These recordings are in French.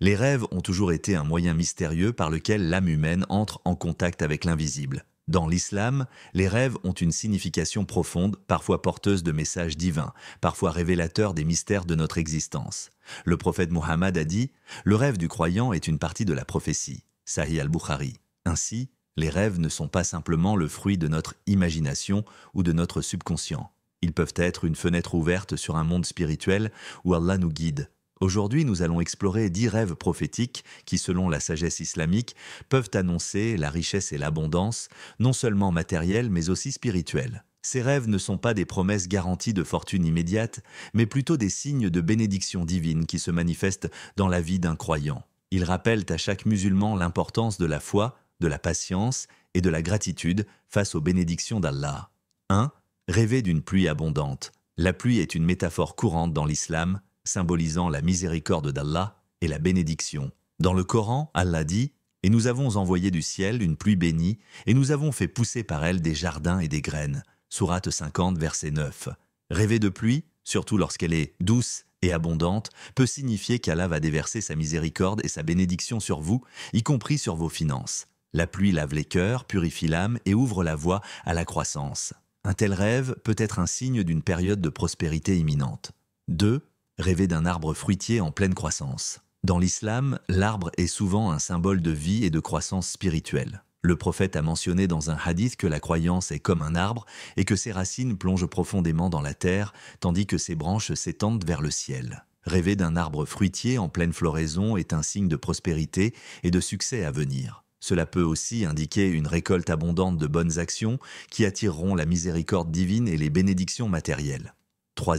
Les rêves ont toujours été un moyen mystérieux par lequel l'âme humaine entre en contact avec l'invisible. Dans l'islam, les rêves ont une signification profonde, parfois porteuse de messages divins, parfois révélateurs des mystères de notre existence. Le prophète Mohammed a dit « Le rêve du croyant est une partie de la prophétie ». Sahih al-Bukhari. Ainsi, les rêves ne sont pas simplement le fruit de notre imagination ou de notre subconscient. Ils peuvent être une fenêtre ouverte sur un monde spirituel où Allah nous guide. Aujourd'hui, nous allons explorer 10 rêves prophétiques qui, selon la sagesse islamique, peuvent annoncer la richesse et l'abondance, non seulement matérielle mais aussi spirituelle. Ces rêves ne sont pas des promesses garanties de fortune immédiate, mais plutôt des signes de bénédiction divine qui se manifestent dans la vie d'un croyant. Ils rappellent à chaque musulman l'importance de la foi, de la patience et de la gratitude face aux bénédictions d'Allah. 1. Rêver d'une pluie abondante. La pluie est une métaphore courante dans l'islam, symbolisant la miséricorde d'Allah et la bénédiction. Dans le Coran, Allah dit « Et nous avons envoyé du ciel une pluie bénie, et nous avons fait pousser par elle des jardins et des graines. » Sourate 50, verset 9. Rêver de pluie, surtout lorsqu'elle est douce et abondante, peut signifier qu'Allah va déverser sa miséricorde et sa bénédiction sur vous, y compris sur vos finances. La pluie lave les cœurs, purifie l'âme et ouvre la voie à la croissance. Un tel rêve peut être un signe d'une période de prospérité imminente. 2. Rêver d'un arbre fruitier en pleine croissance. Dans l'islam, l'arbre est souvent un symbole de vie et de croissance spirituelle. Le prophète a mentionné dans un hadith que la croyance est comme un arbre et que ses racines plongent profondément dans la terre, tandis que ses branches s'étendent vers le ciel. Rêver d'un arbre fruitier en pleine floraison est un signe de prospérité et de succès à venir. Cela peut aussi indiquer une récolte abondante de bonnes actions qui attireront la miséricorde divine et les bénédictions matérielles. 3.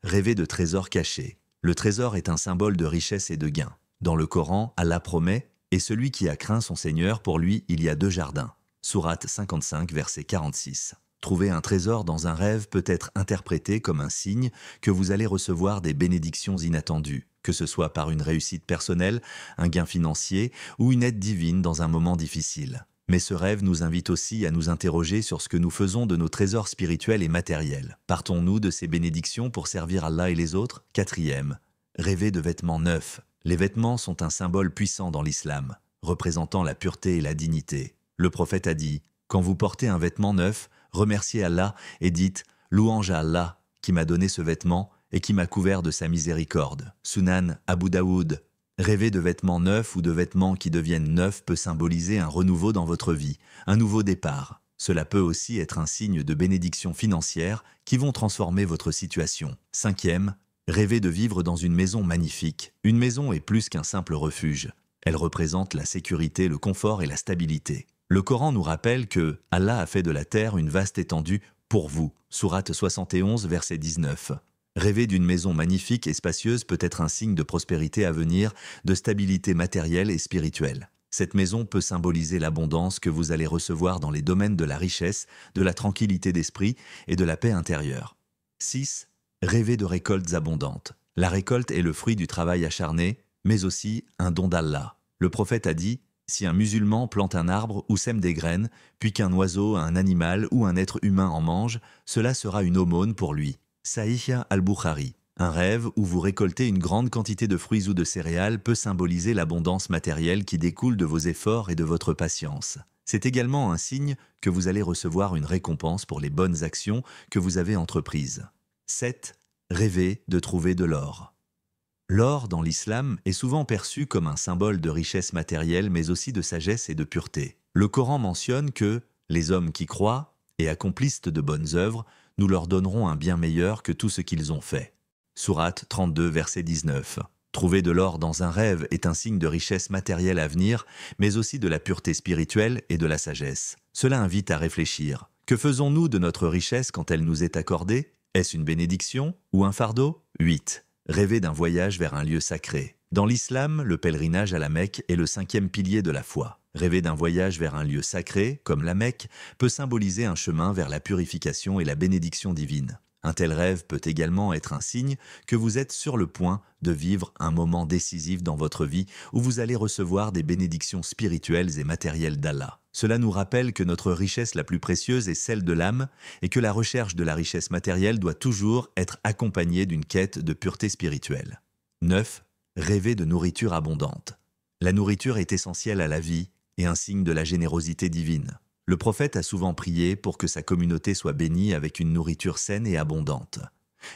Rêver de trésors cachés. Le trésor est un symbole de richesse et de gain. Dans le Coran, Allah promet « Et celui qui a craint son Seigneur, pour lui, il y a 2 jardins ». Sourate 55, verset 46. Trouver un trésor dans un rêve peut être interprété comme un signe que vous allez recevoir des bénédictions inattendues, que ce soit par une réussite personnelle, un gain financier ou une aide divine dans un moment difficile. Mais ce rêve nous invite aussi à nous interroger sur ce que nous faisons de nos trésors spirituels et matériels. Partons-nous de ces bénédictions pour servir Allah et les autres? 4. Rêver de vêtements neufs. Les vêtements sont un symbole puissant dans l'islam, représentant la pureté et la dignité. Le prophète a dit « Quand vous portez un vêtement neuf, remerciez Allah et dites « Louange à Allah qui m'a donné ce vêtement et qui m'a couvert de sa miséricorde. » Sunan Abu Daoud. Rêver de vêtements neufs ou de vêtements qui deviennent neufs peut symboliser un renouveau dans votre vie, un nouveau départ. Cela peut aussi être un signe de bénédictions financières qui vont transformer votre situation. 5. Rêver de vivre dans une maison magnifique. Une maison est plus qu'un simple refuge. Elle représente la sécurité, le confort et la stabilité. Le Coran nous rappelle que Allah a fait de la terre une vaste étendue pour vous. Sourate 71, verset 19. Rêver d'une maison magnifique et spacieuse peut être un signe de prospérité à venir, de stabilité matérielle et spirituelle. Cette maison peut symboliser l'abondance que vous allez recevoir dans les domaines de la richesse, de la tranquillité d'esprit et de la paix intérieure. 6. Rêver de récoltes abondantes. La récolte est le fruit du travail acharné, mais aussi un don d'Allah. Le prophète a dit « Si un musulman plante un arbre ou sème des graines, puis qu'un oiseau, un animal ou un être humain en mange, cela sera une aumône pour lui. » Sahih al-Bukhari. Un rêve où vous récoltez une grande quantité de fruits ou de céréales peut symboliser l'abondance matérielle qui découle de vos efforts et de votre patience. C'est également un signe que vous allez recevoir une récompense pour les bonnes actions que vous avez entreprises. 7. Rêver de trouver de l'or. L'or, dans l'islam, est souvent perçu comme un symbole de richesse matérielle mais aussi de sagesse et de pureté. Le Coran mentionne que « les hommes qui croient et accomplissent de bonnes œuvres, nous leur donnerons un bien meilleur que tout ce qu'ils ont fait. » Sourate 32, verset 19. Trouver de l'or dans un rêve est un signe de richesse matérielle à venir, mais aussi de la pureté spirituelle et de la sagesse. Cela invite à réfléchir. Que faisons-nous de notre richesse quand elle nous est accordée? Est-ce une bénédiction ou un fardeau? 8. Rêver d'un voyage vers un lieu sacré. Dans l'islam, le pèlerinage à la Mecque est le 5e pilier de la foi. Rêver d'un voyage vers un lieu sacré, comme la Mecque, peut symboliser un chemin vers la purification et la bénédiction divine. Un tel rêve peut également être un signe que vous êtes sur le point de vivre un moment décisif dans votre vie où vous allez recevoir des bénédictions spirituelles et matérielles d'Allah. Cela nous rappelle que notre richesse la plus précieuse est celle de l'âme et que la recherche de la richesse matérielle doit toujours être accompagnée d'une quête de pureté spirituelle. 9. Rêver de nourriture abondante. La nourriture est essentielle à la vie et un signe de la générosité divine. Le prophète a souvent prié pour que sa communauté soit bénie avec une nourriture saine et abondante.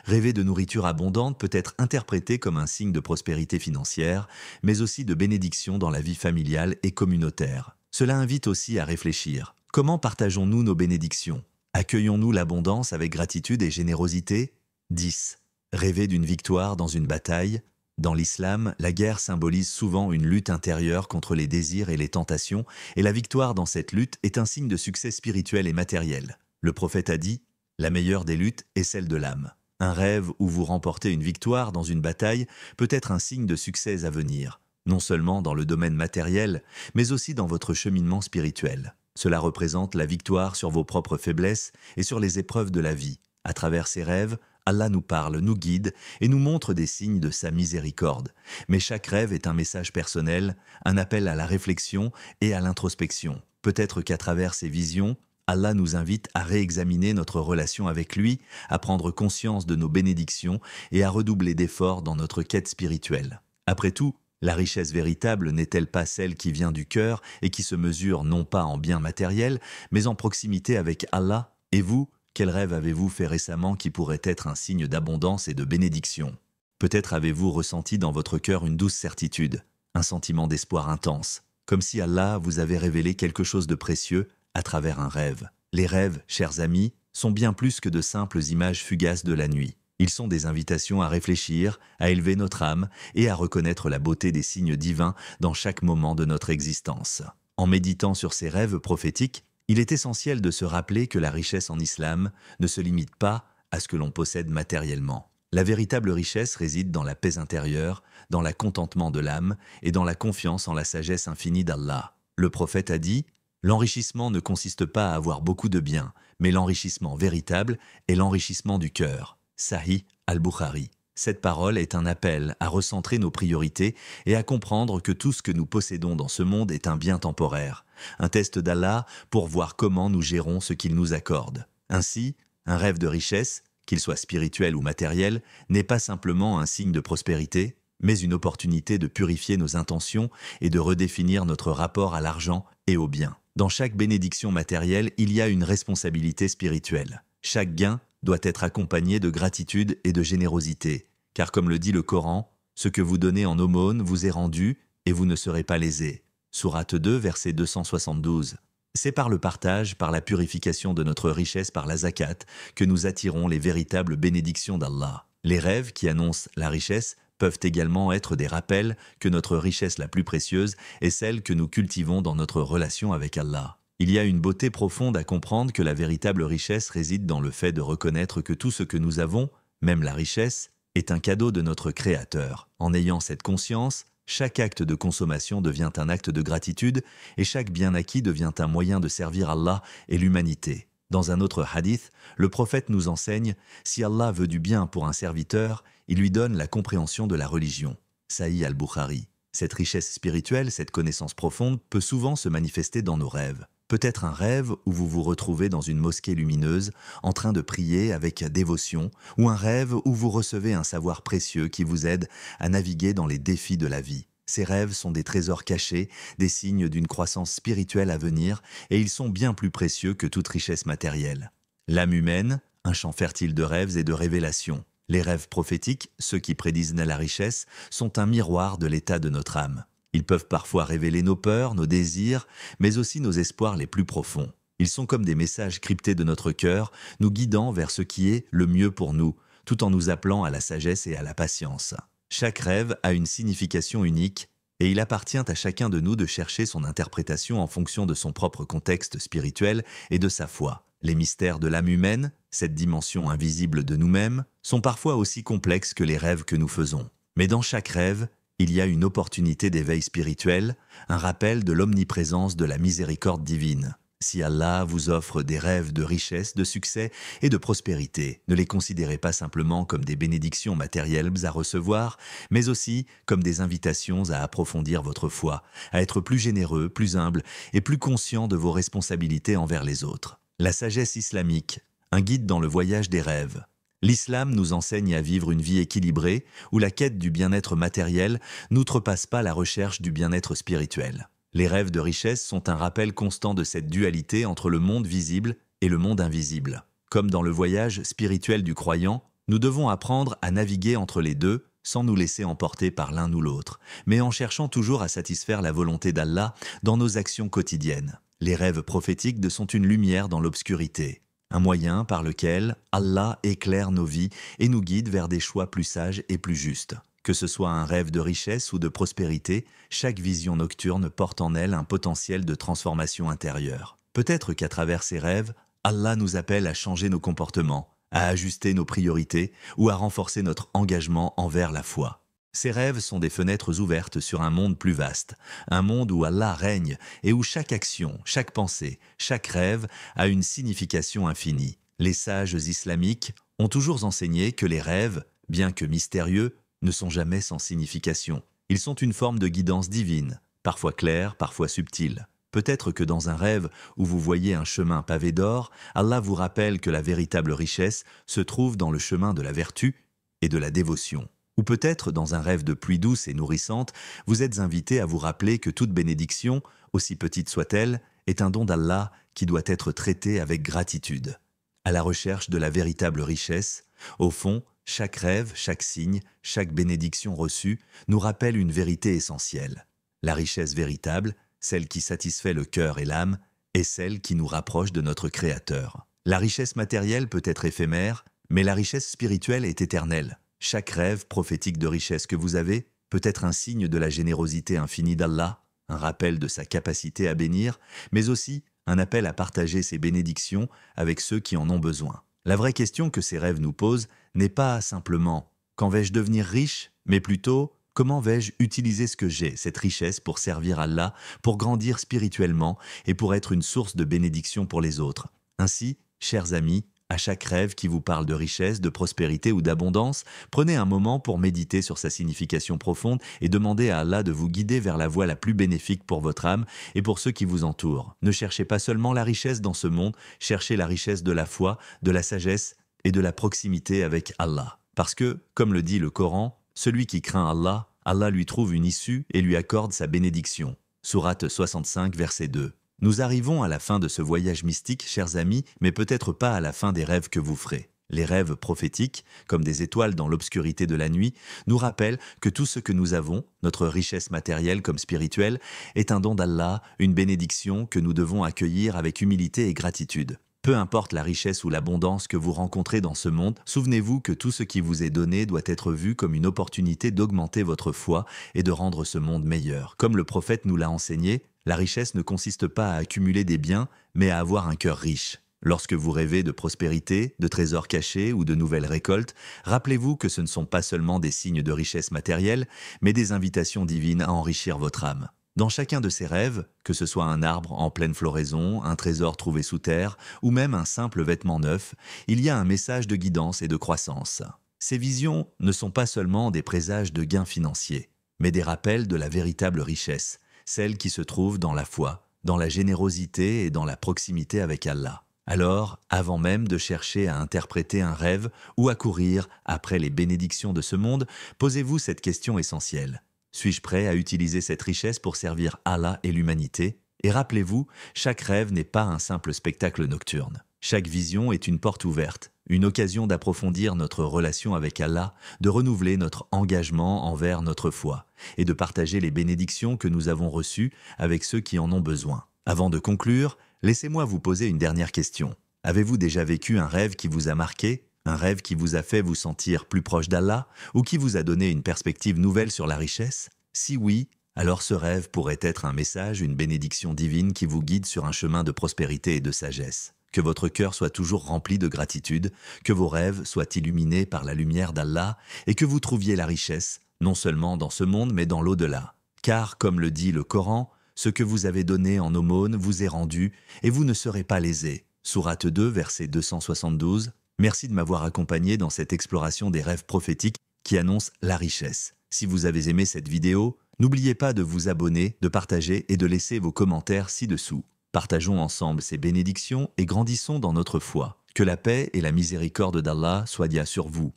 Rêver de nourriture abondante peut être interprété comme un signe de prospérité financière, mais aussi de bénédiction dans la vie familiale et communautaire. Cela invite aussi à réfléchir. Comment partageons-nous nos bénédictions? Accueillons-nous l'abondance avec gratitude et générosité? 10. Rêver d'une victoire dans une bataille. Dans l'islam, la guerre symbolise souvent une lutte intérieure contre les désirs et les tentations, et la victoire dans cette lutte est un signe de succès spirituel et matériel. Le prophète a dit « La meilleure des luttes est celle de l'âme ». Un rêve où vous remportez une victoire dans une bataille peut être un signe de succès à venir, non seulement dans le domaine matériel, mais aussi dans votre cheminement spirituel. Cela représente la victoire sur vos propres faiblesses et sur les épreuves de la vie. À travers ces rêves, Allah nous parle, nous guide et nous montre des signes de sa miséricorde. Mais chaque rêve est un message personnel, un appel à la réflexion et à l'introspection. Peut-être qu'à travers ces visions, Allah nous invite à réexaminer notre relation avec lui, à prendre conscience de nos bénédictions et à redoubler d'efforts dans notre quête spirituelle. Après tout, la richesse véritable n'est-elle pas celle qui vient du cœur et qui se mesure non pas en biens matériels, mais en proximité avec Allah? Et vous, quel rêve avez-vous fait récemment qui pourrait être un signe d'abondance et de bénédiction? Peut-être avez-vous ressenti dans votre cœur une douce certitude, un sentiment d'espoir intense, comme si Allah vous avait révélé quelque chose de précieux à travers un rêve. Les rêves, chers amis, sont bien plus que de simples images fugaces de la nuit. Ils sont des invitations à réfléchir, à élever notre âme et à reconnaître la beauté des signes divins dans chaque moment de notre existence. En méditant sur ces rêves prophétiques, il est essentiel de se rappeler que la richesse en islam ne se limite pas à ce que l'on possède matériellement. La véritable richesse réside dans la paix intérieure, dans le contentement de l'âme et dans la confiance en la sagesse infinie d'Allah. Le prophète a dit « L'enrichissement ne consiste pas à avoir beaucoup de biens, mais l'enrichissement véritable est l'enrichissement du cœur. » Sahih al-Bukhari. Cette parole est un appel à recentrer nos priorités et à comprendre que tout ce que nous possédons dans ce monde est un bien temporaire, un test d'Allah pour voir comment nous gérons ce qu'il nous accorde. Ainsi, un rêve de richesse, qu'il soit spirituel ou matériel, n'est pas simplement un signe de prospérité, mais une opportunité de purifier nos intentions et de redéfinir notre rapport à l'argent et aux biens. Dans chaque bénédiction matérielle, il y a une responsabilité spirituelle. Chaque gain doit être accompagné de gratitude et de générosité, car comme le dit le Coran, « Ce que vous donnez en aumône vous est rendu et vous ne serez pas lésés » Sourate 2, verset 272. C'est par le partage, par la purification de notre richesse par la zakat, que nous attirons les véritables bénédictions d'Allah. Les rêves qui annoncent la richesse peuvent également être des rappels que notre richesse la plus précieuse est celle que nous cultivons dans notre relation avec Allah. Il y a une beauté profonde à comprendre que la véritable richesse réside dans le fait de reconnaître que tout ce que nous avons, même la richesse, est un cadeau de notre Créateur. En ayant cette conscience, chaque acte de consommation devient un acte de gratitude et chaque bien acquis devient un moyen de servir Allah et l'humanité. Dans un autre hadith, le prophète nous enseigne « Si Allah veut du bien pour un serviteur, il lui donne la compréhension de la religion. » Sahih al-Bukhari. Cette richesse spirituelle, cette connaissance profonde peut souvent se manifester dans nos rêves. Peut-être un rêve où vous vous retrouvez dans une mosquée lumineuse, en train de prier avec dévotion, ou un rêve où vous recevez un savoir précieux qui vous aide à naviguer dans les défis de la vie. Ces rêves sont des trésors cachés, des signes d'une croissance spirituelle à venir, et ils sont bien plus précieux que toute richesse matérielle. L'âme humaine, un champ fertile de rêves et de révélations. Les rêves prophétiques, ceux qui prédisent la richesse, sont un miroir de l'état de notre âme. Ils peuvent parfois révéler nos peurs, nos désirs, mais aussi nos espoirs les plus profonds. Ils sont comme des messages cryptés de notre cœur, nous guidant vers ce qui est le mieux pour nous, tout en nous appelant à la sagesse et à la patience. Chaque rêve a une signification unique, et il appartient à chacun de nous de chercher son interprétation en fonction de son propre contexte spirituel et de sa foi. Les mystères de l'âme humaine, cette dimension invisible de nous-mêmes, sont parfois aussi complexes que les rêves que nous faisons. Mais dans chaque rêve, il y a une opportunité d'éveil spirituel, un rappel de l'omniprésence de la miséricorde divine. Si Allah vous offre des rêves de richesse, de succès et de prospérité, ne les considérez pas simplement comme des bénédictions matérielles à recevoir, mais aussi comme des invitations à approfondir votre foi, à être plus généreux, plus humble et plus conscient de vos responsabilités envers les autres. La sagesse islamique, un guide dans le voyage des rêves. L'islam nous enseigne à vivre une vie équilibrée où la quête du bien-être matériel n'outrepasse pas la recherche du bien-être spirituel. Les rêves de richesse sont un rappel constant de cette dualité entre le monde visible et le monde invisible. Comme dans le voyage spirituel du croyant, nous devons apprendre à naviguer entre les deux sans nous laisser emporter par l'un ou l'autre, mais en cherchant toujours à satisfaire la volonté d'Allah dans nos actions quotidiennes. Les rêves prophétiques sont une lumière dans l'obscurité, un moyen par lequel Allah éclaire nos vies et nous guide vers des choix plus sages et plus justes. Que ce soit un rêve de richesse ou de prospérité, chaque vision nocturne porte en elle un potentiel de transformation intérieure. Peut-être qu'à travers ces rêves, Allah nous appelle à changer nos comportements, à ajuster nos priorités ou à renforcer notre engagement envers la foi. Ces rêves sont des fenêtres ouvertes sur un monde plus vaste, un monde où Allah règne et où chaque action, chaque pensée, chaque rêve a une signification infinie. Les sages islamiques ont toujours enseigné que les rêves, bien que mystérieux, ne sont jamais sans signification. Ils sont une forme de guidance divine, parfois claire, parfois subtile. Peut-être que dans un rêve où vous voyez un chemin pavé d'or, Allah vous rappelle que la véritable richesse se trouve dans le chemin de la vertu et de la dévotion. Ou peut-être, dans un rêve de pluie douce et nourrissante, vous êtes invité à vous rappeler que toute bénédiction, aussi petite soit-elle, est un don d'Allah qui doit être traité avec gratitude. À la recherche de la véritable richesse, au fond, chaque rêve, chaque signe, chaque bénédiction reçue nous rappelle une vérité essentielle. La richesse véritable, celle qui satisfait le cœur et l'âme, est celle qui nous rapproche de notre Créateur. La richesse matérielle peut être éphémère, mais la richesse spirituelle est éternelle. Chaque rêve prophétique de richesse que vous avez peut être un signe de la générosité infinie d'Allah, un rappel de sa capacité à bénir, mais aussi un appel à partager ses bénédictions avec ceux qui en ont besoin. La vraie question que ces rêves nous posent n'est pas simplement « quand vais-je devenir riche ?», mais plutôt « comment vais-je utiliser ce que j'ai, cette richesse, pour servir Allah, pour grandir spirituellement et pour être une source de bénédiction pour les autres ?» Ainsi, chers amis, à chaque rêve qui vous parle de richesse, de prospérité ou d'abondance, prenez un moment pour méditer sur sa signification profonde et demandez à Allah de vous guider vers la voie la plus bénéfique pour votre âme et pour ceux qui vous entourent. Ne cherchez pas seulement la richesse dans ce monde, cherchez la richesse de la foi, de la sagesse et de la proximité avec Allah. Parce que, comme le dit le Coran, celui qui craint Allah, Allah lui trouve une issue et lui accorde sa bénédiction. Sourate 65, verset 2. Nous arrivons à la fin de ce voyage mystique, chers amis, mais peut-être pas à la fin des rêves que vous ferez. Les rêves prophétiques, comme des étoiles dans l'obscurité de la nuit, nous rappellent que tout ce que nous avons, notre richesse matérielle comme spirituelle, est un don d'Allah, une bénédiction que nous devons accueillir avec humilité et gratitude. Peu importe la richesse ou l'abondance que vous rencontrez dans ce monde, souvenez-vous que tout ce qui vous est donné doit être vu comme une opportunité d'augmenter votre foi et de rendre ce monde meilleur. Comme le prophète nous l'a enseigné, la richesse ne consiste pas à accumuler des biens, mais à avoir un cœur riche. Lorsque vous rêvez de prospérité, de trésors cachés ou de nouvelles récoltes, rappelez-vous que ce ne sont pas seulement des signes de richesse matérielle, mais des invitations divines à enrichir votre âme. Dans chacun de ces rêves, que ce soit un arbre en pleine floraison, un trésor trouvé sous terre, ou même un simple vêtement neuf, il y a un message de guidance et de croissance. Ces visions ne sont pas seulement des présages de gains financiers, mais des rappels de la véritable richesse, celle qui se trouve dans la foi, dans la générosité et dans la proximité avec Allah. Alors, avant même de chercher à interpréter un rêve ou à courir après les bénédictions de ce monde, posez-vous cette question essentielle. Suis-je prêt à utiliser cette richesse pour servir Allah et l'humanité? Et rappelez-vous, chaque rêve n'est pas un simple spectacle nocturne. Chaque vision est une porte ouverte, une occasion d'approfondir notre relation avec Allah, de renouveler notre engagement envers notre foi et de partager les bénédictions que nous avons reçues avec ceux qui en ont besoin. Avant de conclure, laissez-moi vous poser une dernière question. Avez-vous déjà vécu un rêve qui vous a marqué? Un rêve qui vous a fait vous sentir plus proche d'Allah ou qui vous a donné une perspective nouvelle sur la richesse? Si oui, alors ce rêve pourrait être un message, une bénédiction divine qui vous guide sur un chemin de prospérité et de sagesse. Que votre cœur soit toujours rempli de gratitude, que vos rêves soient illuminés par la lumière d'Allah et que vous trouviez la richesse, non seulement dans ce monde mais dans l'au-delà. Car, comme le dit le Coran, ce que vous avez donné en aumône vous est rendu et vous ne serez pas lésés. Sourate 2, verset 272. Merci de m'avoir accompagné dans cette exploration des rêves prophétiques qui annoncent la richesse. Si vous avez aimé cette vidéo, n'oubliez pas de vous abonner, de partager et de laisser vos commentaires ci-dessous. Partageons ensemble ces bénédictions et grandissons dans notre foi. Que la paix et la miséricorde d'Allah soient sur vous.